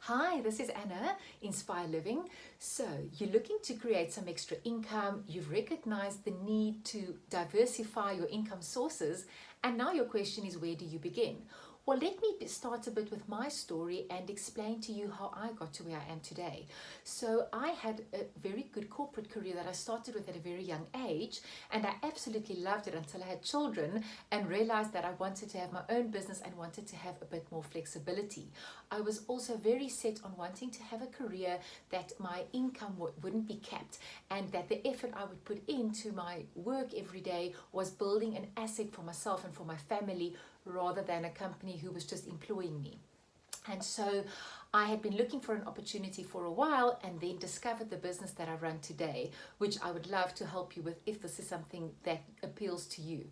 Hi, this is Anna, Inspire Living. So, you're looking to create some extra income, you've recognized the need to diversify your income sources, and now your question is, where do you begin? Well, let me start a bit with my story and explain to you how I got to where I am today. So, I had a very good corporate career that I started with at a very young age, and I absolutely loved it until I had children and realized that I wanted to have my own business and wanted to have a bit more flexibility. I was also very set on wanting to have a career that my income wouldn't be capped, and that the effort I would put into my work every day was building an asset for myself and for my family rather than a company who was just employing me. And so I had been looking for an opportunity for a while and then discovered the business that I run today, which I would love to help you with if this is something that appeals to you.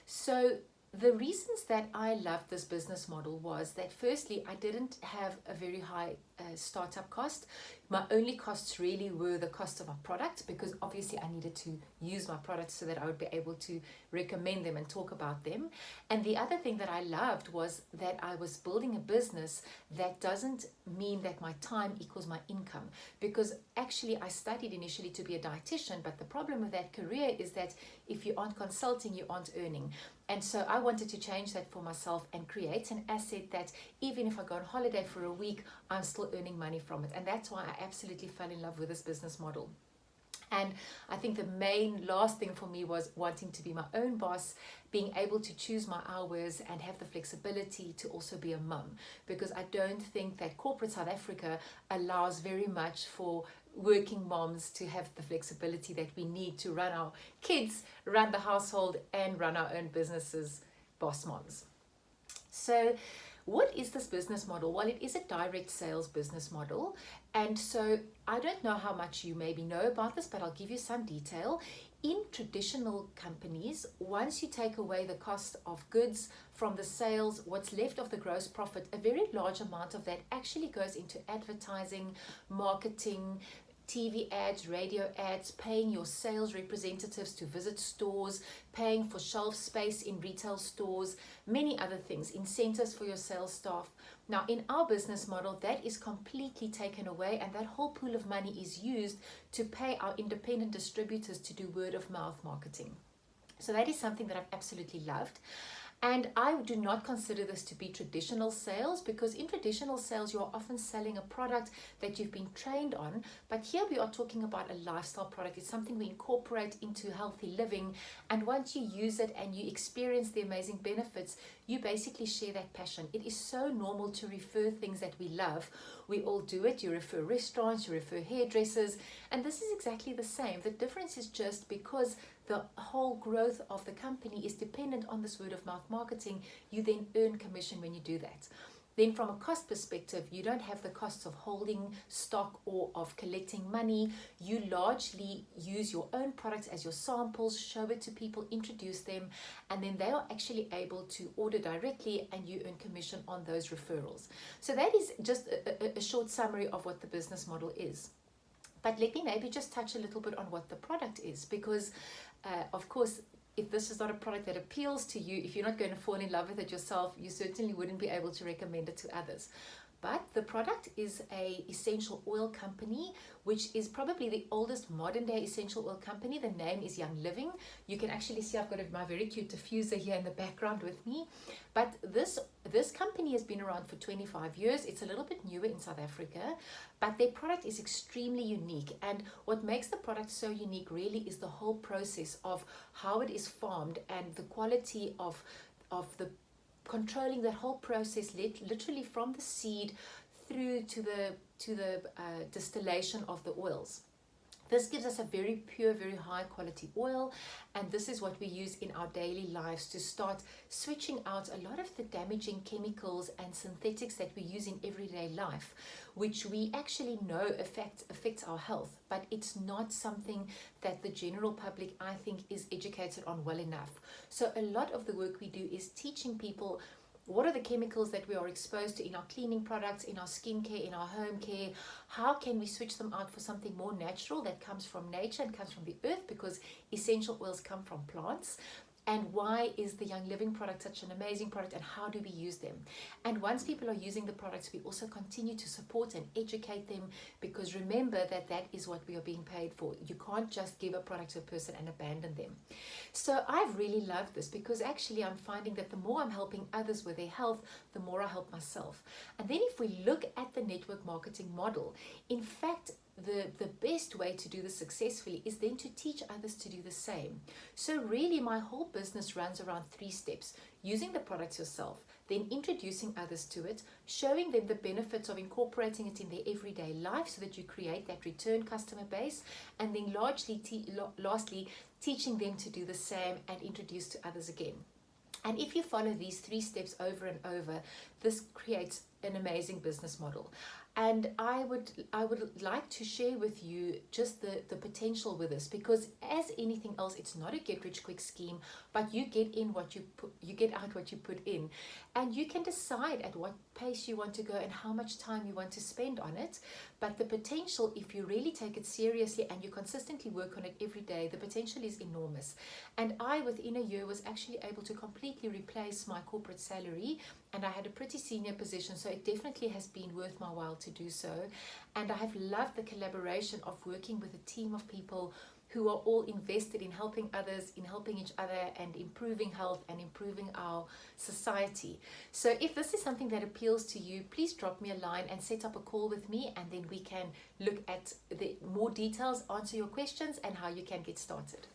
So the reasons that I loved this business model was that firstly, I didn't have a very high startup cost. My only costs really were the cost of my product, because obviously I needed to use my products so that I would be able to recommend them and talk about them. And the other thing that I loved was that I was building a business that doesn't mean that my time equals my income, because actually I studied initially to be a dietitian, but the problem with that career is that if you aren't consulting, you aren't earning. And so I wanted to change that for myself and create an asset that even if I go on holiday for a week, I'm still earning money from it. And that's why I absolutely fell in love with this business model. And I think the main last thing for me was wanting to be my own boss, being able to choose my hours and have the flexibility to also be a mum, because I don't think that corporate South Africa allows very much for working moms to have the flexibility that we need to run our kids, run the household, and run our own businesses, boss moms. So what is this business model? Well, it is a direct sales business model. And so I don't know how much you maybe know about this, but I'll give you some detail. In traditional companies, once you take away the cost of goods from the sales, what's left of the gross profit, a very large amount of that actually goes into advertising, marketing, TV ads, radio ads, paying your sales representatives to visit stores, paying for shelf space in retail stores, many other things, incentives for your sales staff. Now, in our business model, that is completely taken away, and that whole pool of money is used to pay our independent distributors to do word of mouth marketing. So that is something that I've absolutely loved. And I do not consider this to be traditional sales, because in traditional sales, you are often selling a product that you've been trained on. But here we are talking about a lifestyle product. It's something we incorporate into healthy living. And once you use it and you experience the amazing benefits, you basically share that passion. It is so normal to refer things that we love. We all do it. You refer restaurants, you refer hairdressers, and this is exactly the same. The difference is just because the whole growth of the company is dependent on this word of mouth marketing, you then earn commission when you do that. Then from a cost perspective, you don't have the costs of holding stock or of collecting money. You largely use your own products as your samples, show it to people, introduce them, and then they are actually able to order directly and you earn commission on those referrals. So that is just a short summary of what the business model is. But let me maybe just touch a little bit on what the product is, because of course, if this is not a product that appeals to you, if you're not going to fall in love with it yourself, you certainly wouldn't be able to recommend it to others. But the product is a essential oil company, which is probably the oldest modern day essential oil company. The name is Young Living. You can actually see I've got my very cute diffuser here in the background with me. But this company has been around for 25 years. It's a little bit newer in South Africa, but their product is extremely unique. And what makes the product so unique really is the whole process of how it is farmed and the quality of the controlling that whole process, literally from the seed through to the distillation of the oils. This gives us a very pure, very high quality oil, and this is what we use in our daily lives to start switching out a lot of the damaging chemicals and synthetics that we use in everyday life, which we actually know affects our health, but it's not something that the general public, I think, is educated on well enough. So a lot of the work we do is teaching people what are the chemicals that we are exposed to in our cleaning products, in our skincare, in our home care. How can we switch them out for something more natural that comes from nature and comes from the earth, because essential oils come from plants. and why is the Young Living product such an amazing product, and how do we use them. And once people are using the products, we also continue to support and educate them, because remember that that is what we are being paid for. You can't just give a product to a person and abandon them. So I've really loved this, because actually I'm finding that the more I'm helping others with their health, the more I help myself. And then if we look at the network marketing model, in fact, the best way to do this successfully is then to teach others to do the same. So really my whole business runs around 3 steps: using the products yourself, then introducing others to it, showing them the benefits of incorporating it in their everyday life so that you create that return customer base, and then lastly teaching them to do the same and introduce to others again. And if you follow these 3 steps over and over, this creates an amazing business model. And I would like to share with you just the potential with this, because as anything else, it's not a get rich quick scheme, but you get out what you put in, and you can decide at what pace you want to go and how much time you want to spend on it. But the potential, if you really take it seriously and you consistently work on it every day, the potential is enormous. And I, within a year, was actually able to completely replace my corporate salary, and I had a pretty senior position, so it definitely has been worth my while to do so. And I have loved the collaboration of working with a team of people who are all invested in helping others, in helping each other, and improving health and improving our society. So if this is something that appeals to you, please drop me a line and set up a call with me, and then we can look at the more details, answer your questions, and how you can get started.